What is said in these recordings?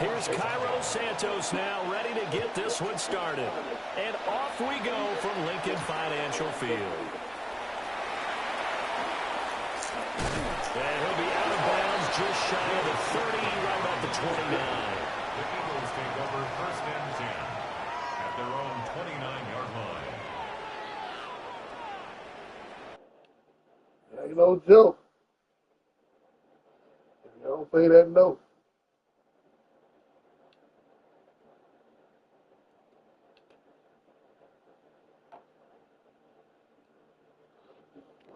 Here's Cairo Santos now ready to get this one started. And off we go from Lincoln Financial Field. And he'll be out of bounds just shy of the 30, right at the 29. The Eagles take over first and 10 at their own 29-yard line. Ain't no joke. If you don't say that note.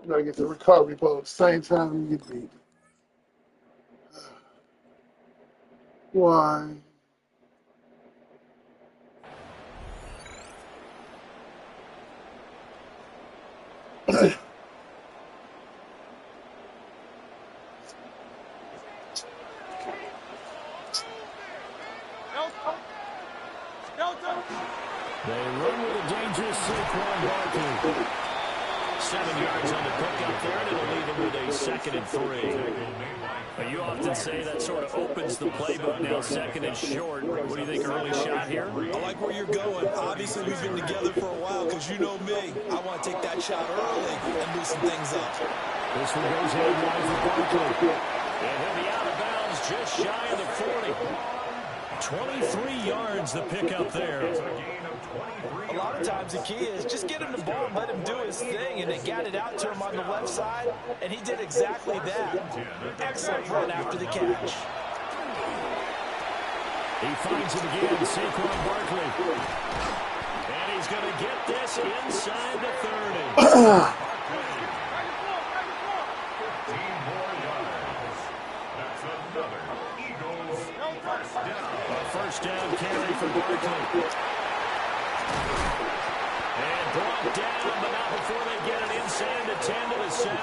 You gotta get the recovery ball at the same time you get beat. Why? They run with a dangerous Saquon Barkley. 7 yards on the pickup there, and it'll leave them with a 2nd and 3. You often say that sort of opens the playbook now, 2nd and short. What do you think, early shot here? I like where you're going. Obviously, we've been together for a while because you know me. I want to take that shot early and loosen things up. This one goes in wide for Barkley. And he'll be out of bounds just shy of the 40. 23 yards the pickup there. A lot of times the key is just get him the ball and let him do his thing, and they got it out to him on the left side, and he did exactly that. Excellent run after the catch. He finds it again, Saquon Barkley. And he's going to get this inside the 30. First down carry for Barkley. And brought down, but not before they get it inside the 10 to the 7.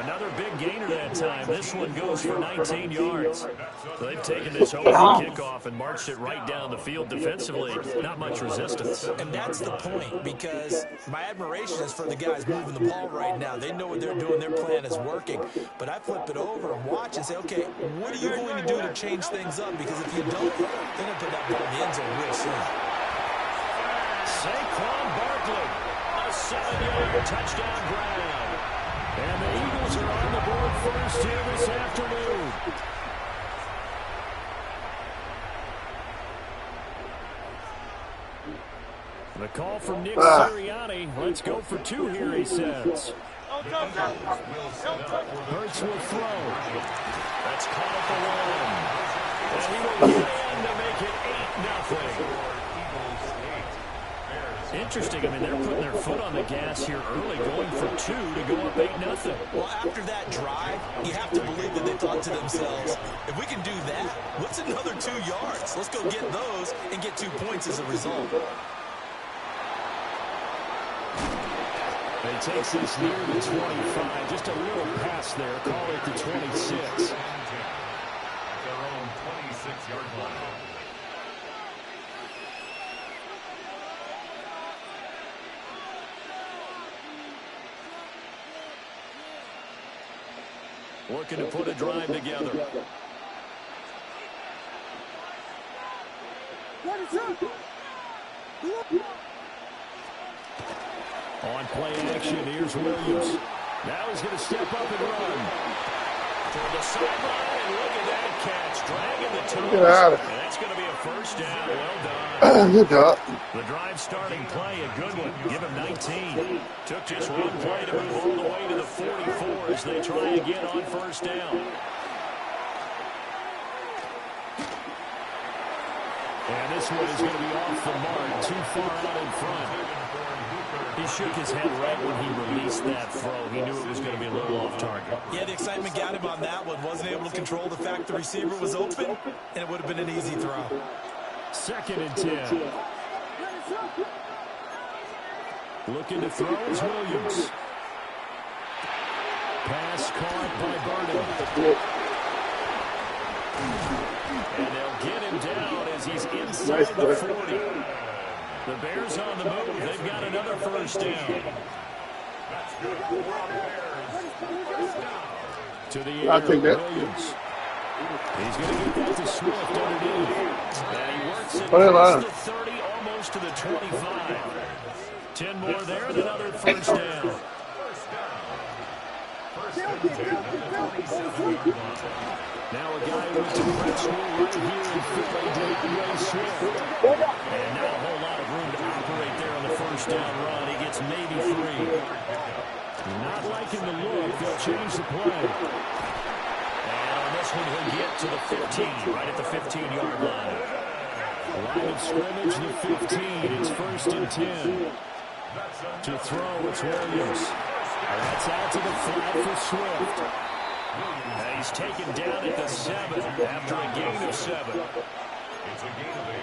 Another big gainer that time. This one goes for 19 yards. So they've taken this opening kickoff and marched it right down the field defensively. Not much resistance. And that's the point, because my admiration is for the guys moving the ball right now. They know what they're doing. Their plan is working. But I flip it over and watch and say, okay, what are you going to do to change things up? Because if you don't, they're going to put that ball in the end zone real soon. Saquon Barkley, a 7-yard touchdown grab. And the Eagles are on the board first here this afternoon. The call from Nick Sirianni. Let's go for 2 here, he says. Hurts will throw. That's caught at the 1. And he will get in to make it 8-0. Interesting. I mean, they're putting their foot on the gas here early, going for 2 to go up 8-0. Well, after that drive, you have to believe that they thought to themselves, if we can do that, what's another 2 yards? Let's go get those and get 2 points as a result. He takes this near the 25. Just a little pass there. Call it the 26. Their own 26-yard line. Looking to put a drive together. On play action, here's Williams. Now he's going to step up and run. Toward the sideline, and look at that catch. Dragging the toes. Get out of it. And that's going to be a first down. Well done. Good job. The drive starting play, a good one. Give him 19. Took just one play to move all the way to the 44 as they try again on first down. And this one is going to be off the mark, too far out in front. He shook his head right when he released that throw. He knew it was going to be a little off target. Yeah, the excitement got him on that one. Wasn't able to control the fact the receiver was open, and it would have been an easy throw. 2nd and 10. Looking to throw is Williams. Pass caught by Burden. And they'll get him down as he's inside the 40. The Bears on the move. They've got another first down. To the air, Williams. He's going to get that to Swift underneath. And he works it What past line? the 30, almost to the 25. 10 more there and another first down. Now a guy who went to prep school right here in Philly, DeAndre Swift. And now a whole lot of room to operate there on the first down run. He gets maybe 3. Not liking the look. They'll change the play. And on this one, he'll get to the 15, right at the 15-yard line. Line of scrimmage, the 15. It's 1st and 10. To throw, it's Williams. That's out to the flat for Swift. And he's taken down at the 7 after a gain of 7. It's a gain of 8.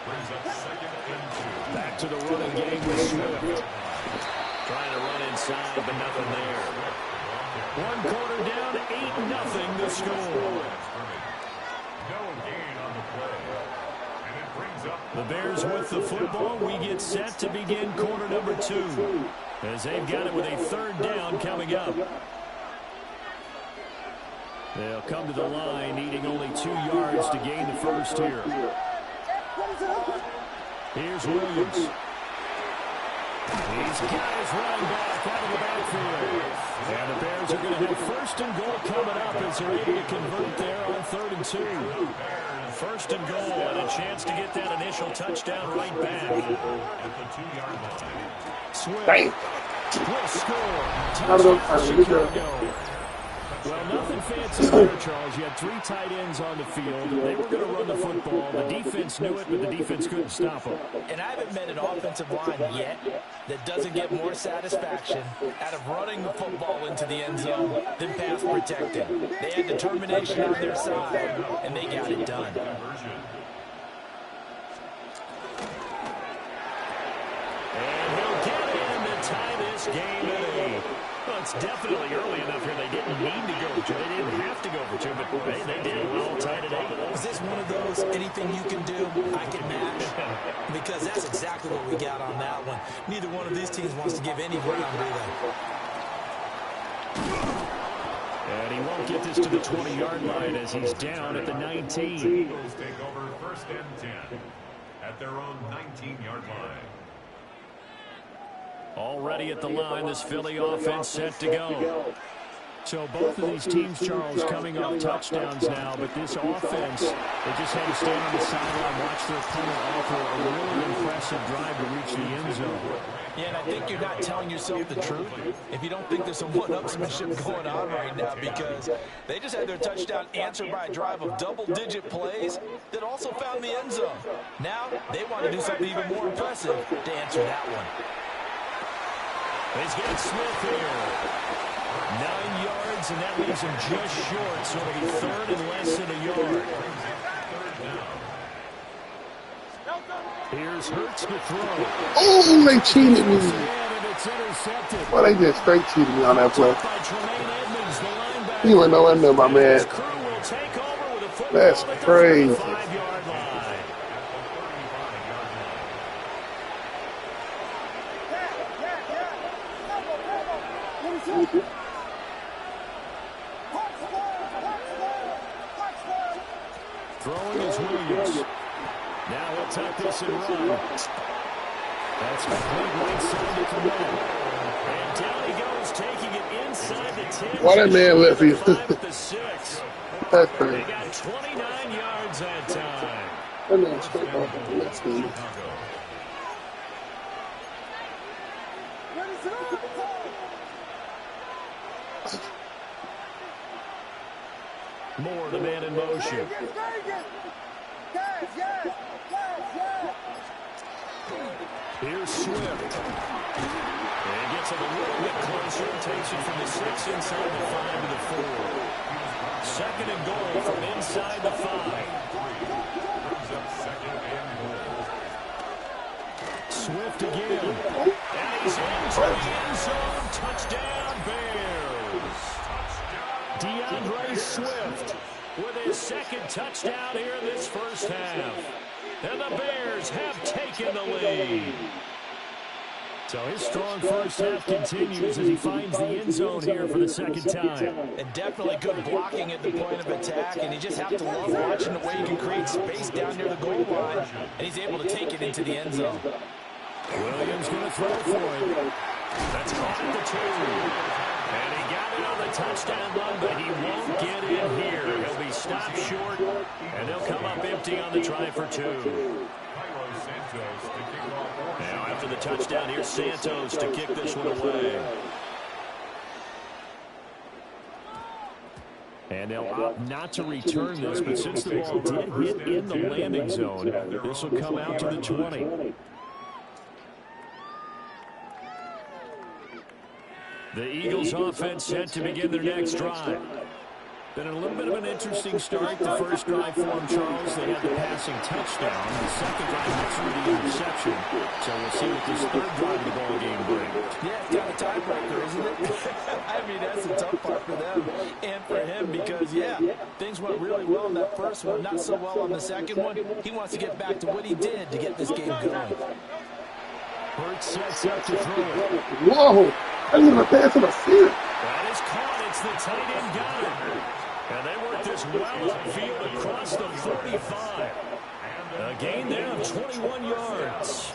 Brings up 2nd and 2. Back to the running game with Swift. Trying to run inside, but nothing there. 1 quarter down, 8-0 the score. No gain on the play. And it brings up The Bears with the football. We get set to begin quarter number 2. As they've got it with a 3rd down coming up. They'll come to the line, needing only 2 yards to gain the first here. Here's Williams. He's got his running back out of the backfield. And the Bears are going to have 1st and goal coming up as they're able to convert there on 3rd and 2. 1st and goal and a chance to get that initial touchdown right back. at the 2-yard line. Swift Dang. will score. How do those- Touchdown, Chicago. Well, nothing fancy there, Charles. You had 3 tight ends on the field. They were going to run the football. The defense knew it, but the defense couldn't stop them. And I haven't met an offensive line yet that doesn't get more satisfaction out of running the football into the end zone than pass protecting. They had determination on their side, and they got it done. And he'll get in to tie this game at 8. Well, it's definitely early enough here. They didn't need to go for 2. They didn't have to go for 2, but they did well, tied at 8. Is this one of those anything you can do, I can match? Because that's exactly what we got on that one. Neither one of these teams wants to give any ground, do they? And he won't get this to the 20-yard line as he's down at the 19. Eagles take over 1st and 10 at their own 19-yard line. Already at the line, this Philly offense set to go. So both of these teams, Charles, coming off touchdowns now, but this offense, they just had to stand on the sideline, watch their opponent offer a really impressive drive to reach the end zone. Yeah, and I think you're not telling yourself the truth if you don't think there's some one-upsmanship going on right now, because they just had their touchdown answered by a drive of double-digit plays that also found the end zone. Now they want to do something even more impressive to answer that one. He's got Smith here. 9 yards, and that leaves him just short, so it'll be 3rd and less than a yard. Here's Hurts to throw. Oh, they cheated me. And it's intercepted. Well, they just straight cheated me on that play. By Tremaine Edmonds, the linebacker. He went nowhere near my man. His crew will take over with a football That's at the crazy. 35-yard line. Throwing is Williams. Now he'll tuck this and run. That's complete right side to Clement. And down he goes, taking it inside the 10. Why that man left you? 5 at the 6. That's They crazy. got 29 yards that time. That man straight off the next team. Moore, the man in motion. Here's Swift. And gets it a little bit closer. Takes it from the 6 inside the 5 to the 4. 2nd and goal from inside the 5. Swift again. And he's into the end zone. Touchdown, Bears. DeAndre Swift with his 2nd touchdown here in this first half. And the Bears have taken the lead. So his strong first half continues as he finds the end zone here for the second time. And definitely good blocking at the point of attack, and you just have to love watching the way he can create space down near the goal line, and he's able to take it into the end zone. Williams going to throw for him. That's caught at the 2. And he got it on the touchdown run, but he won't get in here. He'll be stopped short, and they'll come up empty on the try for 2. Now after the touchdown, here's Santos to kick this one away. And they'll opt not to return this, but since the ball did hit in the landing zone, this will come out to the 20. The Eagles offense set to begin their next drive. Been a little bit of an interesting start. The first drive for them, Charles, they had the passing touchdown. The second drive, they threw the interception. So we'll see what this third drive of the ball game brings. Yeah, it's kind of tiebreaker, isn't it? I mean, that's the tough part for them and for him because, yeah, things went really well in that first one, not so well on the second one. He wants to get back to what he did to get this game going. Hurts sets up to throw it. Whoa! I need to pass on the field. That is caught. It's the tight end Goddard. And they work this well upfield across the 35. A gain there of 21 yards.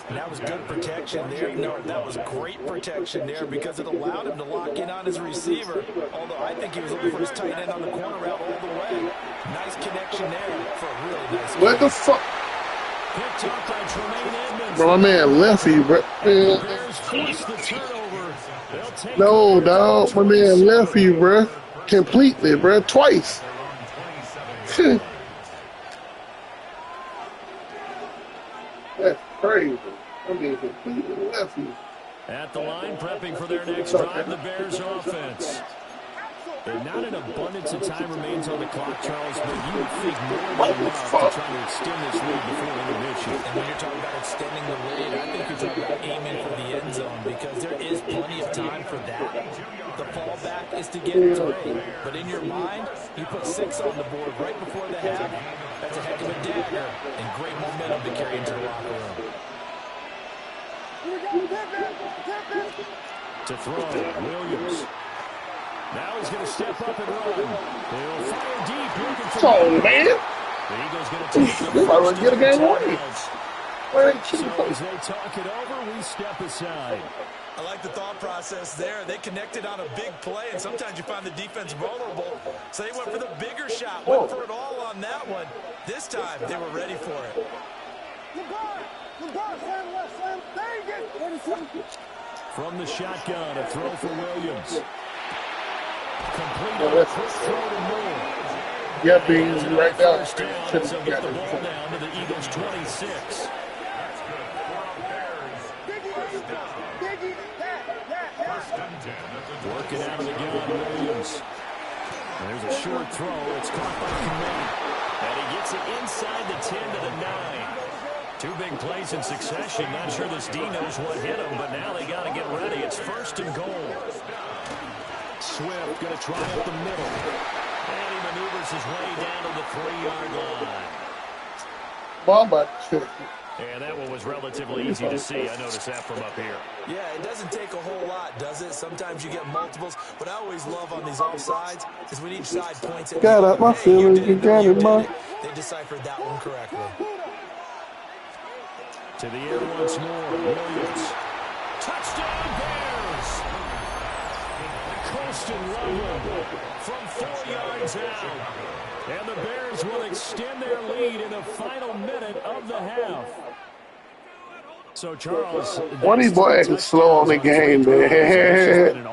And that was good protection there. No, that was great protection there because it allowed him to lock in on his receiver. Although I think he was looking for his tight end on the corner route all the way. Nice connection there for a really nice What the fuck? Picked up by Tremaine Edmonds. Bro, my man Leffy, bro. Bears force the turnover. They'll take No, dog. My man Leffy, bro. Completely, bro. Twice. That's crazy. I mean, completely Leffy. At the line, prepping for their next drive, the Bears offense. And not an abundance of time remains on the clock, Charles, but you would think more than enough to try to extend this lead before intermission. And when you're talking about extending the lead, I think you're talking about aiming for the end zone because there is plenty of time for that. The fallback is to get 3. But in your mind, you put 6 on the board right before the half. That's a heck of a dagger and great momentum to carry into the locker room. To throw, Williams. Now he's going to step up and run. They'll fire deep, looking for So, man. the Eagles going to take the They might first get a game of the winning. timeouts. Where they So cheating? as they talk it over, we step aside. I like the thought process there. They connected on a big play, and sometimes you find the defense vulnerable. So they went for the bigger shot, went for it all on that one. This time, they were ready for it. From the shotgun, a throw for Williams. Complete Oh, on a that's- quick throw to Moore. Yeah, being right down. First down, so get the ball down to the Eagles' 26. Working out of the gun, Williams. There's a short throw. It's caught by Kmet. And he gets it inside the 10 to the 9. 2 big plays in succession. Not sure this D knows what hit him, but now they got to get ready. It's first and goal. Swift going to try up the middle. And he maneuvers his way down to the 3-yard line. Bomba. And that one was relatively easy to see. I noticed that from up here. Yeah, it doesn't take a whole lot, does it? Sometimes you get multiples. What I always love on these offsides is when each side points at Got up my feelings, you got it, man. They deciphered that one correctly. To the air once more. Williams. Touchdown Bears! Colston Loveland from 4 yards out. And the Bears will extend their lead in the final minute of the half. So, Charles, One of these boys is slow on the game, man.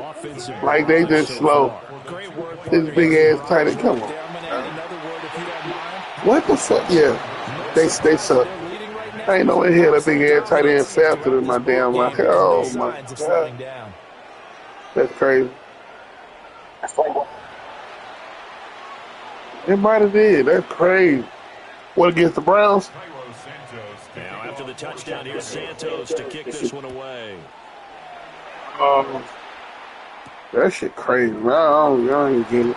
Like they just slow. Great work. This big ass tight end. Come on. I'm going to add another word if you don't mind. What the fuck? Yeah. They suck. They're leading right now. I ain't no in here that big ass tight end faster than my damn life. Oh my Signs of slowing god. down. That's crazy. It might have did. That's crazy. What, against the Browns? Now, after the touchdown, here's Santos to kick this one away. That shit crazy, man. I ain't getting it.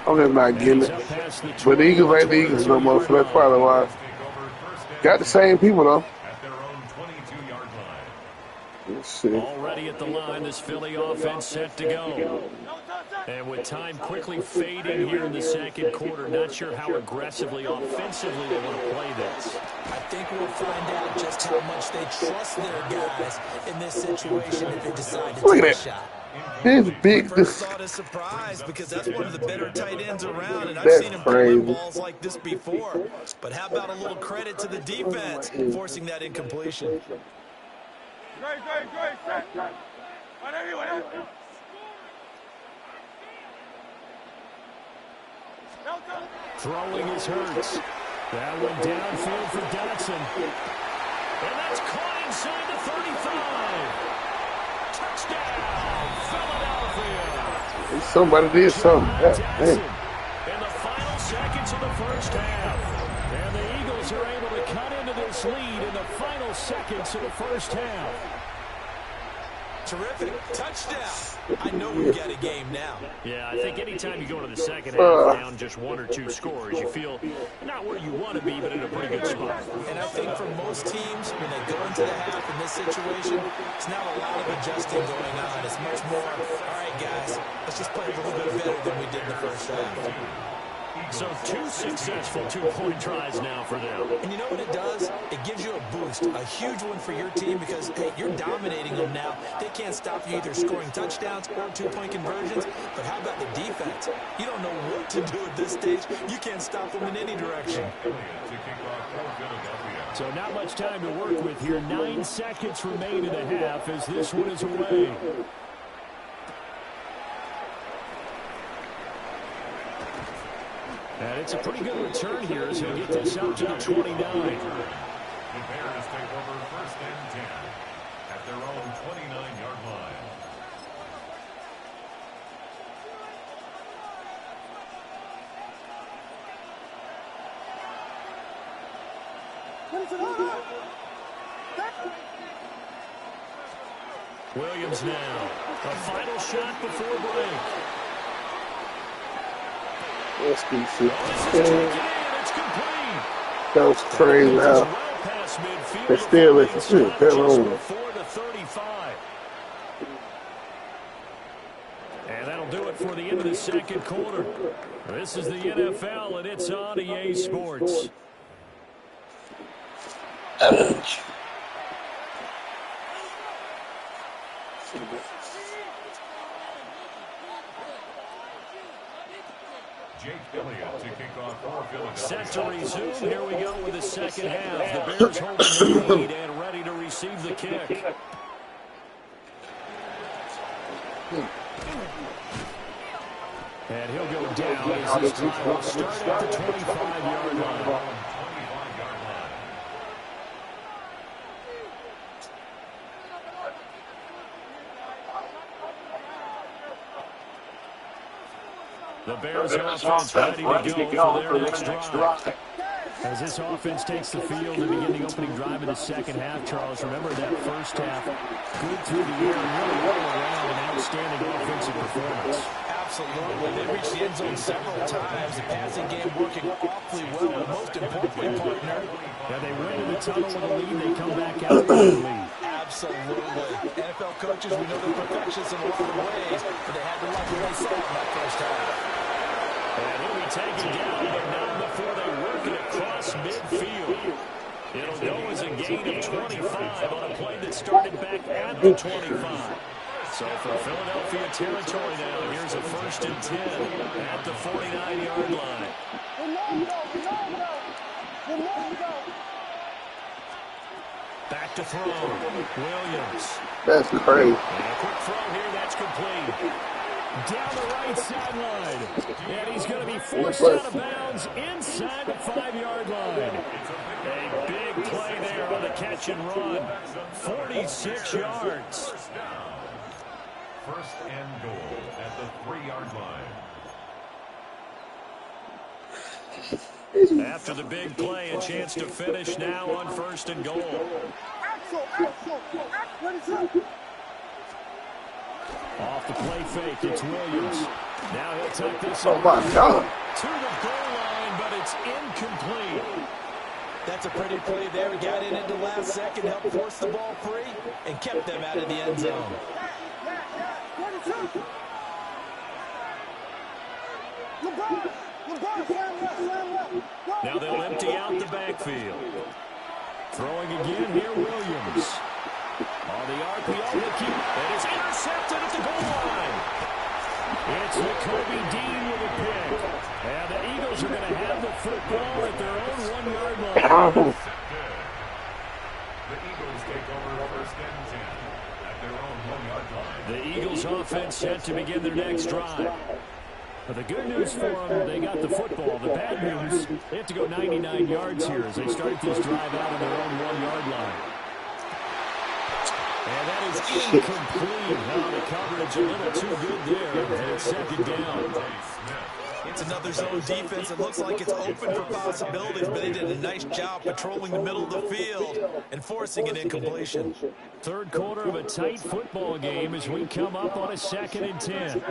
I'm just not getting He's it. up past the But the Eagles ain't the Eagles no more, so that's probably why. Got the same people, though. At their own see. Already at the line, this Philly offense set to go. And with time quickly fading here in the second quarter, not sure how aggressively, offensively they want to play this. I think we'll find out just how much they trust their guys in this situation if they decide to Look take at a that. shot. This big. First thought is surprise because that's one of the better tight ends around, and I've That's seen him pull in crazy. balls like this before. But how about a little credit to the defense forcing that incompletion? Throwing his Hurts. That one downfield for Dotson. And that's caught inside the 35. Touchdown, Philadelphia. Somebody did something. Yeah, Dotson in the final seconds of the first half. And the Eagles are able to cut into this lead in the final seconds of the first half. Terrific. Touchdown. I know we've got a game now. Yeah, I think anytime you go into the second half down just one or two scores, you feel not where you want to be, but in a pretty good spot. And I think for most teams, when they go into the half in this situation, it's not a lot of adjusting going on. It's much more, all right, guys, let's just play a little bit better than we did in the first half. So 2 successful two-point tries now for them. And you know what it does? It gives you a boost, a huge one for your team because, hey, you're dominating them now. They can't stop you either scoring touchdowns or two-point conversions. But how about the defense? You don't know what to do at this stage. You can't stop them in any direction. So not much time to work with here. 9 seconds remain in the half as this one is away. And it's a pretty good return here as we get this up to the 29. The Bears take over first and 10 at their own 29-yard line. Williams now. A final shot before break. That's decent. This is taken in. It's complete. That was crazy. Well How past midfield. they still let you see it. Hell Just on. before the 35. And that'll do it for the end of the second quarter. This is the NFL, and it's on EA Sports. Jake Elliott to kick off for Philadelphia. Set to resume. Here we go with the second half. The Bears holding the lead and ready to receive the kick. And he'll go down as this drive will start at the 25-yard line. The Bears offense ready to go for their next drive. As this offense takes the field to begin the opening drive of the second half, Charles, remember that first half, good through the air and really all around an outstanding offensive performance. Absolutely. They reached the end zone several times. The passing game working awfully well. And most importantly, partner, Now they went to the tunnel with a lead. They come back out with a lead. absolutely. NFL coaches, we know they're perfectionists in a lot of ways, but they had to like what they saw in that first half. And he'll be taken down, but not before they work it across midfield. It'll go as a gain of 25 on a play that started back at the 25. So for Philadelphia territory now, here's a 1st and 10 at the 49-yard line. Back to throw. Williams. That's crazy. And a quick throw here, that's complete. Down the right sideline. And he's going to be forced out of bounds inside the 5-yard line. A big play there on the catch and run. 46 yards. First and goal at the 3-yard line. After the big play, a chance to finish now on 1st and goal. Off the play fake, it's Williams. Now he'll take this Oh my God. to the goal line, but it's incomplete. That's a pretty play there. He got in at the last second, helped force the ball free, and kept them out of the end zone. Now they'll empty out the backfield. Throwing again here, Williams. On the RPO, and it's intercepted at the goal line. It's Nakobe Dean with a pick. And the Eagles are going to have the football at their own 1-yard line. The Eagles take over first and 10 at their own 1-yard line. The Eagles offense set to begin their next drive. But the good news for them, they got the football. The bad news, they have to go 99 yards here as they start this drive out on their own 1-yard line. And that is incomplete. Now the coverage a little too good there, and it's second down. It's another zone defense. It looks like it's open for possibilities, but they did a nice job patrolling the middle of the field and forcing an incompletion. Third quarter of a tight football game as we come up on a 2nd and 10.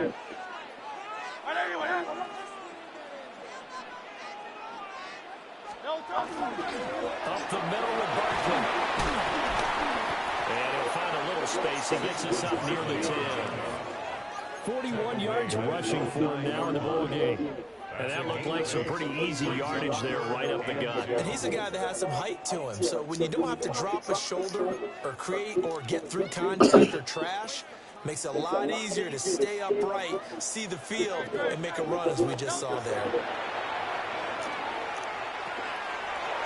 Up the middle with Barkley. And he'll find a little space. He gets us up near the 10. 41 yards rushing for him now in the ball game. And that looked like some pretty easy yardage there right up the gut. And he's a guy that has some height to him. So when you don't have to drop a shoulder or create or get through contact or trash, makes it a lot easier to stay upright, see the field, and make a run as we just saw there.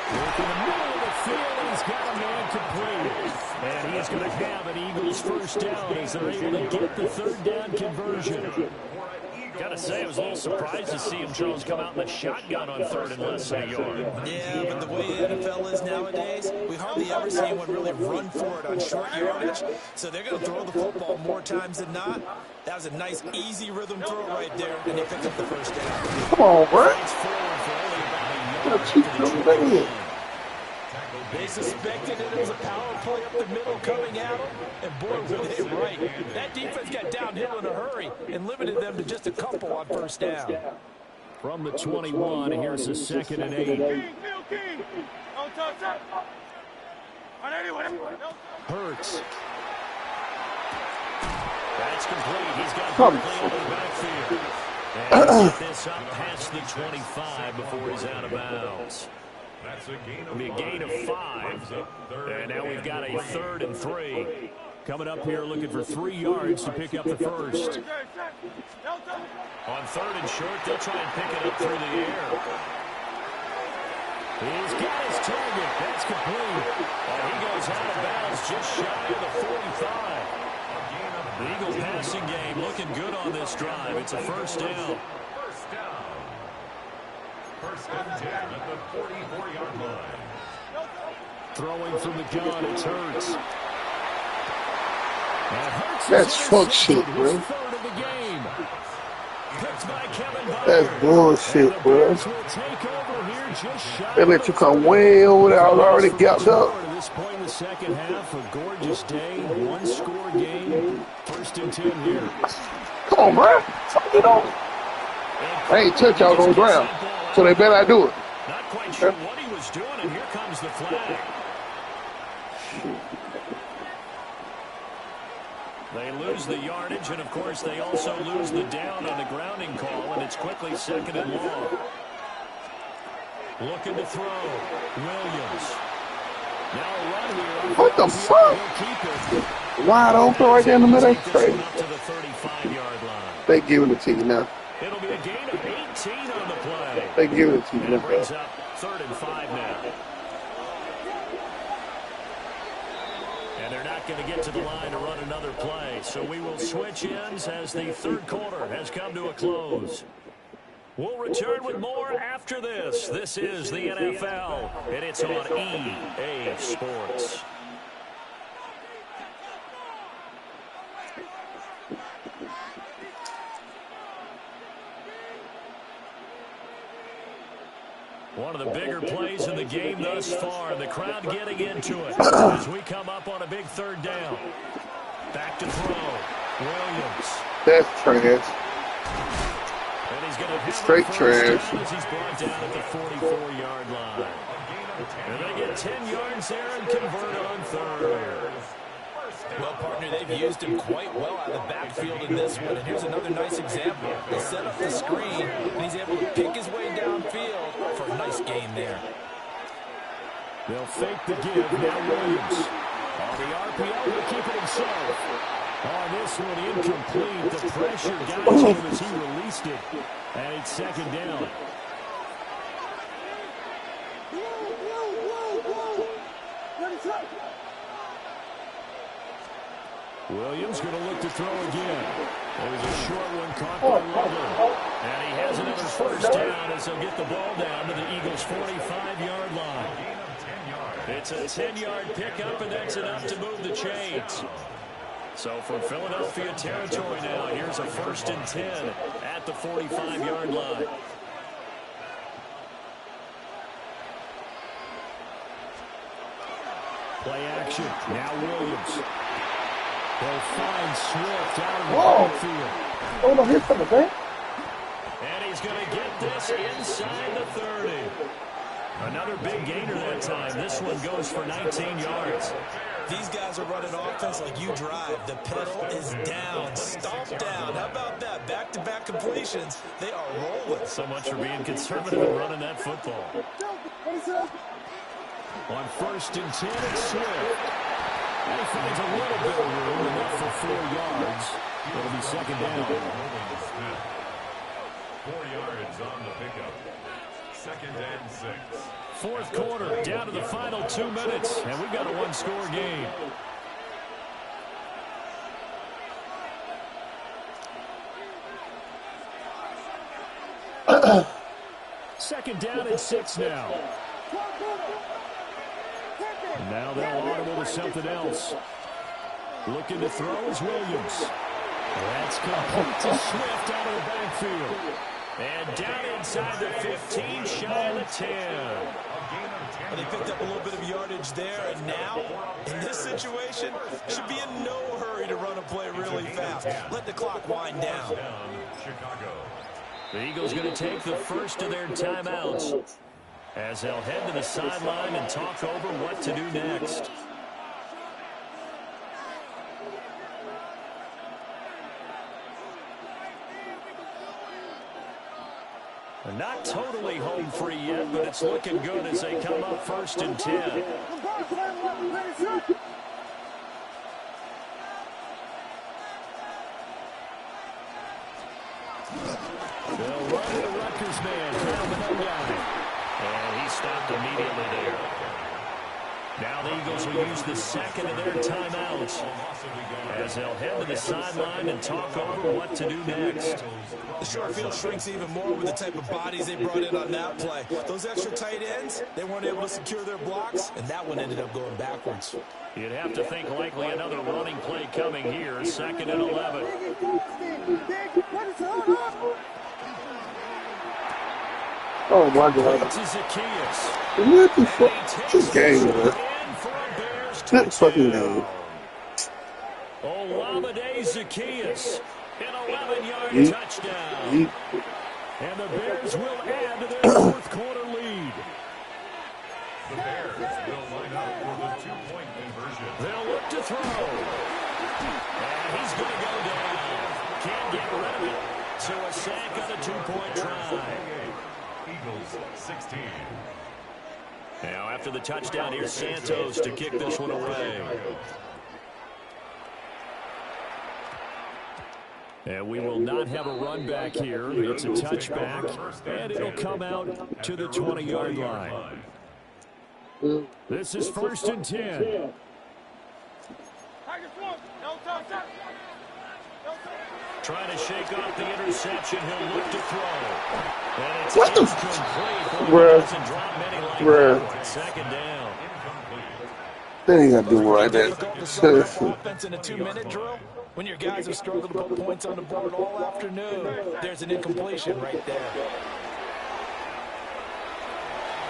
Look in the middle of the field, and he's got a man complete. And he is going to have an Eagles first down as they're able to get the third down conversion. Got to say, I was a little surprised to see him, Charles, come out in the shotgun on 3rd and less than a yard. Yeah, but the way the NFL is nowadays, we hardly ever see anyone really run for it on short yardage. So they're going to throw the football more times than not. That was a nice, easy rhythm throw right there, and they picked up the first down. Come on, bro. They suspected that it was a power play up the middle coming at them, and boy, were they right. That defense got downhill in a hurry and limited them to just a couple on first down. From the 21, here's a 2nd and 8. Hurts. That's complete. He's got Barkley over the backfield. And he'll get this up past the 25 before he's out of bounds. It'll be a gain of 5. And now we've got a 3rd and 3. Coming up here looking for 3 yards to pick up the first. On 3rd and short, they'll try and pick it up through the air. He's got his target. That's complete. And he goes out of bounds just shy of the 45. The Eagles passing game looking good on this drive. It's a first down. First and 10 at the 44-yard line. Throwing from the gun, it's Hurts. And Hurts That's fuck shit, bro. third of the game. Picked by Kevin Byard. That's bullshit, bro. Will take over here just shy. They let you come way over there. I was already gapped up. At this point in the second half, a gorgeous day, 1-score game. First and 10 here. Come on, bro. Get on. I ain't touch y'all on the ground, so they better not do it. Not quite sure what he was doing, and here comes the flag. They lose the yardage, and of course they also lose the down on the grounding call, and it's quickly 2nd and long. Looking to throw. Williams. Now a run here. What the fuck? Wide open right there in the middle. That's crazy. Up to the 35-yard line. They giving it to you now. It'll be a gain of 18 on the play. They giving it to you And it now. brings up 3rd and 5 now. And they're not going to get to the line to run another play. So we will switch ends as the third quarter has come to a close. We'll return with more after this. This is the NFL, and it's on EA Sports. One of the bigger plays in the game thus far. The crowd getting into it as we come up on a big 3rd down. Back to throw. Williams. That's trash. And he's going to have Straight trash. as he's brought down at the 44-yard line. And they get 10 yards there and convert on third. Well, partner, they've used him quite well out of the backfield in this one. And here's another nice example. They set up the screen, and he's able to pick his way downfield for a nice gain there. They'll fake the give. Now Williams. On the RPO to keep it himself. On this one, incomplete. The pressure got to him as he released it. And it's second down. Williams going to look to throw again. There's a short one caught by Logan. And he has another first down as he'll get the ball down to the Eagles' 45-yard line. It's a 10-yard pickup, and that's enough to move the chains. So for Philadelphia territory now, here's a 1st and 10 at the 45-yard line. Play action. Now Williams. They'll find Swift out of the backfield. Oh, no, here's from the back. And he's going to get this inside the 30. Another big gainer that time. This one goes for 19 yards. These guys are running offense like you drive. The pedal is down, stomp down. How about that? Back-to-back completions. They are rolling. So much for being conservative and running that football. On 1st and 10, it's Swift. And he finds a little bit of room, enough for 4 yards. It'll be second down. 4 yards on the pickup. 2nd and 6. Fourth quarter, down to the final 2 minutes, and we've got a one-score game. Second down and 6 now. Now they'll audible to something else. Looking to throw is Williams. That's complete to Swift out of the backfield. And down inside the 15, shy of the 10. Well, they picked up a little bit of yardage there, and now, in this situation, should be in no hurry to run a play really fast. Let the clock wind down. Chicago. The Eagles going to take the first of their timeouts as they'll head to the sideline and talk over what to do next. They're not totally home free yet, but it's looking good as they come up 1st and 10. They'll run to the Rutgers man, down the no guy. And he stopped immediately there. Now the Eagles will use the second of their timeouts as they'll head to the sideline and talk over what to do next. The short field shrinks even more with the type of bodies they brought in on that play. Those extra tight ends, they weren't able to secure their blocks, and that one ended up going backwards. You'd have to think likely another running play coming here, 2nd and 11. Oh, my God. To Zacchaeus. What the fuck? This game, man. This fucking game. Olamide Zacchaeus, an 11-yard touchdown. And the Bears will add to their fourth quarter lead. The Bears will line up for the two-point conversion. They'll look to throw. And he's going to go down. Can't get rid of it. So a sack on a two-point try. Eagles 16. Now after the touchdown, here's Santos to kick this one away. And we will not have a run back here. It's a touchback, and it'll come out to the 20-yard line. This is 1st and 10. Trying to shake off the interception. He'll look to throw. And it's What the incomplete. Bruh. Second down. They ain't got to do more like Difficult to that. slow down offense in a 2-minute drill. When your guys have struggled to put points on the board all afternoon, there's an incompletion right there.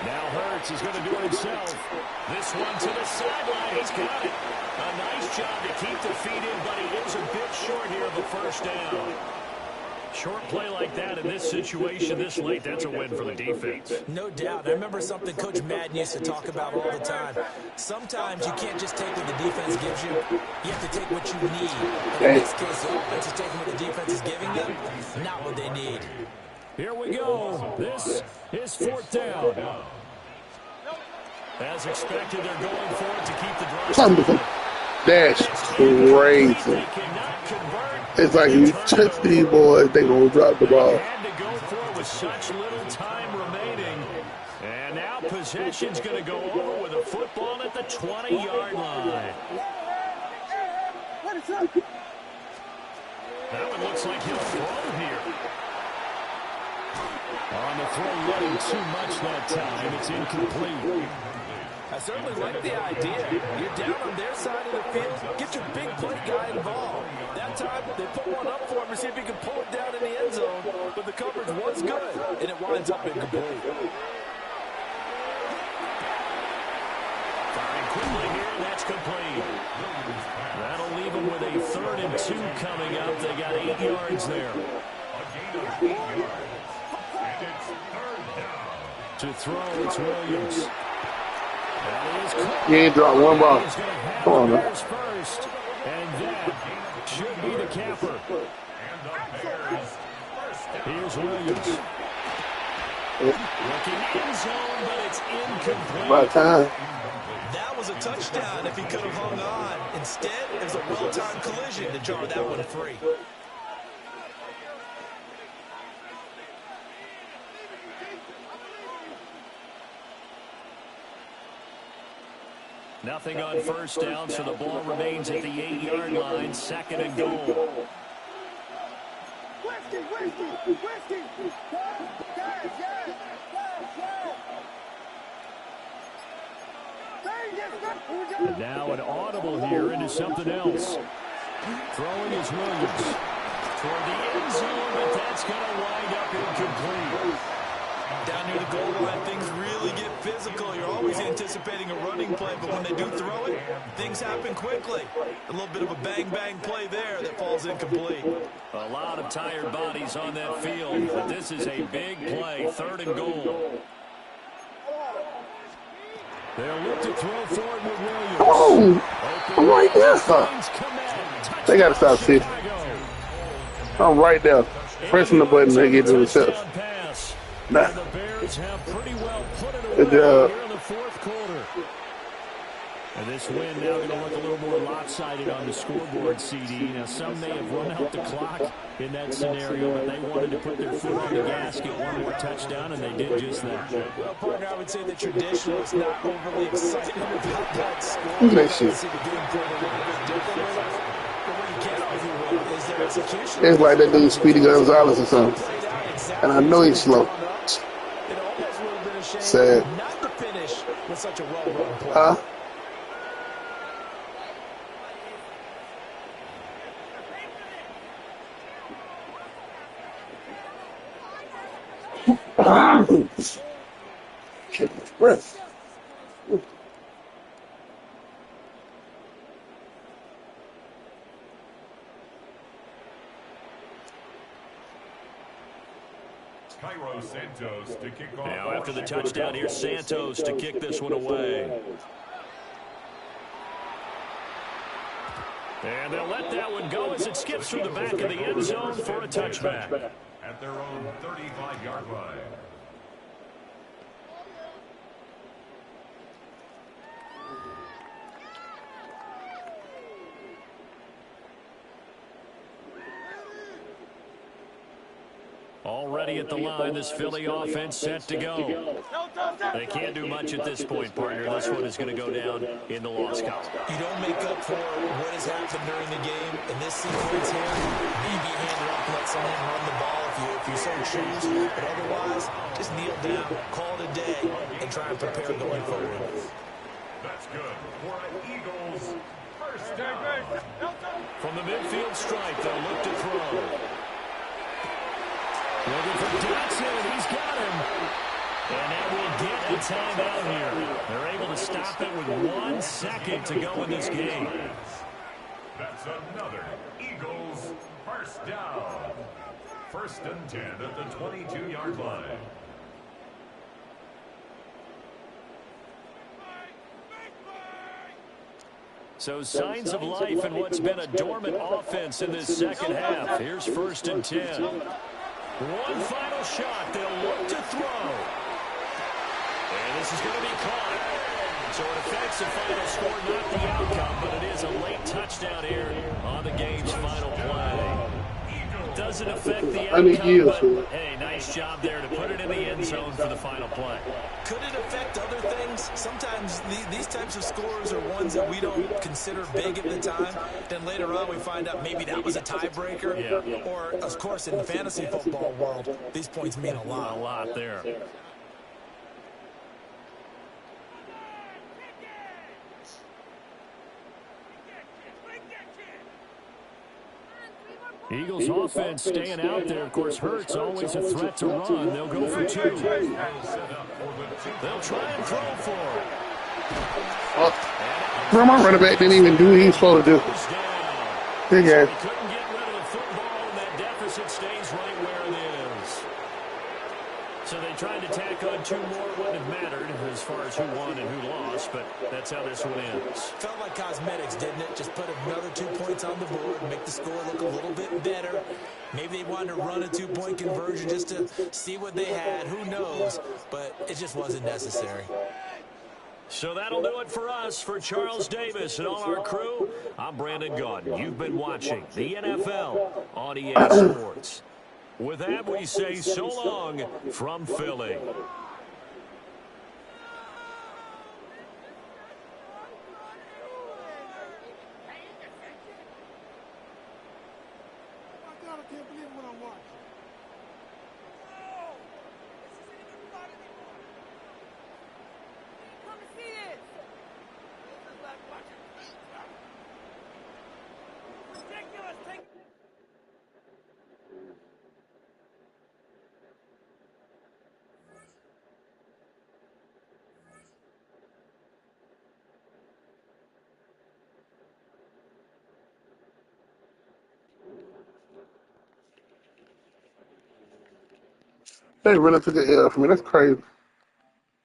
Now Hurts is going to do it himself. This one to the sideline. He's got it. A nice job to keep the feet in, but he is a bit short here of the first down. Short play like that in this situation this late, that's a win for the defense. No doubt. I remember something Coach Madden used to talk about all the time. Sometimes you can't just take what the defense gives you. You have to take what you need. And in this case, the offense is taking what the defense is giving them, not what they need. Here we go. This is 4th down. As expected, they're going for it to keep the drive. That's crazy. It's like you touch these boys, they gonna drop the ball. Had to go for it with such little time remaining. And now possession's going to go over with a football at the 20-yard line. That one looks like he'll throw here. On the throw, running too much that time. It's incomplete. I certainly like the idea. You're down on their side of the field. Get your big play guy involved. That time, they put one up for him to see if he can pull it down in the end zone. But the coverage was good, and it winds up incomplete. Firing quickly here, and that's complete. That'll leave them with a 3rd and 2 coming up. They got 8 yards there. To throw, it's Williams. He ain't dropped one ball. Come on, man. First, and that should be the capper. Here's Williams. Looking in zone, but it's incomplete. By time. That was a touchdown if he could have hung on. Instead, it was a well-timed collision to jar that one free. Nothing on first down, so the ball remains at the 8-yard line, 2nd and goal. And now an audible here into something else. Throwing is Williams. Toward the end zone, but that's going to wind up incomplete. Down near the goal line, things really get physical. You're always anticipating a running play, but when they do throw it, things happen quickly. A little bit of a bang-bang play there that falls incomplete. A lot of tired bodies on that field, but this is a big play, 3rd and goal. They'll look to throw forward with Williams. Oh, I'm right there. They got to stop shit. I'm right there. Pressing the button to get to the reception. Nah. The Bears have pretty well put it away Good job. here in the 4th quarter. And this win now going to look a little more lopsided on the scoreboard, CD. Now, some may have run out the clock in that scenario, but they wanted to put their foot on the gas, get one more touchdown, and they did just that. Well, partner, I would say the traditional is not overly excited about that score. Look at that shit. See the game plan a little bit differently. But what you can't argue with is their execution. It's like that dude Speedy Gonzalez or something. And I know he's slow. It almost would have been a shame Sad. not to finish with such a well-run play. Huh? Catch my breath. Cairo Santos to kick off. Now, after the touchdown, here's Santos to kick this one away. And they'll let that one go as it skips through the back of the end zone for a touchback. At their own 35-yard line. Already at the line, this Philly offense set to go. They can't do much at this point, partner. This one is going to go down in the loss column. You don't make up for what has happened during the game in this sequence here. Maybe hand it off, let someone run the ball if you so choose. But otherwise, just kneel down, call it a day, and try and prepare going forward. That's good for an Eagles first down. From the midfield stripe, they'll look to throw. Looking for Dotson. He's got him. And that will get a timeout here. They're able to stop it with 1 second to go in this game. That's another Eagles first down. First and 10 at the 22-yard line. So signs of life in what's been a dormant offense in this second half. Here's first and 10. One final shot. They'll look to throw. And this is going to be caught. So it affects the final score, not the outcome, but it is a late touchdown here on the game's final play. Doesn't affect the outcome, but hey, nice job there to put it in the end zone for the final play. Could it affect other things? Sometimes these types of scores are ones that we don't consider big at the time. Then later on we find out maybe that was a tiebreaker. Yeah. Or, of course, in the fantasy football world, these points mean a lot. A lot there. Eagles offense staying out there. Of course, Hurts always a threat to run. They'll go for two. They'll try and throw for it. My running back didn't even do what he was supposed to do. Big ass. Couldn't get rid of the football, and that deficit stays right where it is. So they tried to tack on two more. Wouldn't have mattered as far as who won and who lost, but that's how this one ends. Felt like cosmetics, didn't it? Just put another 2 points on the board, make the score look a little bit better. Maybe they wanted to run a 2-point conversion just to see what they had. Who knows? But it just wasn't necessary. So that'll do it for us. For Charles Davis and all our crew, I'm Brandon Gaudin. You've been watching the NFL on EA Sports. With that, we say so long from Philly. They really took an L for me. That's crazy.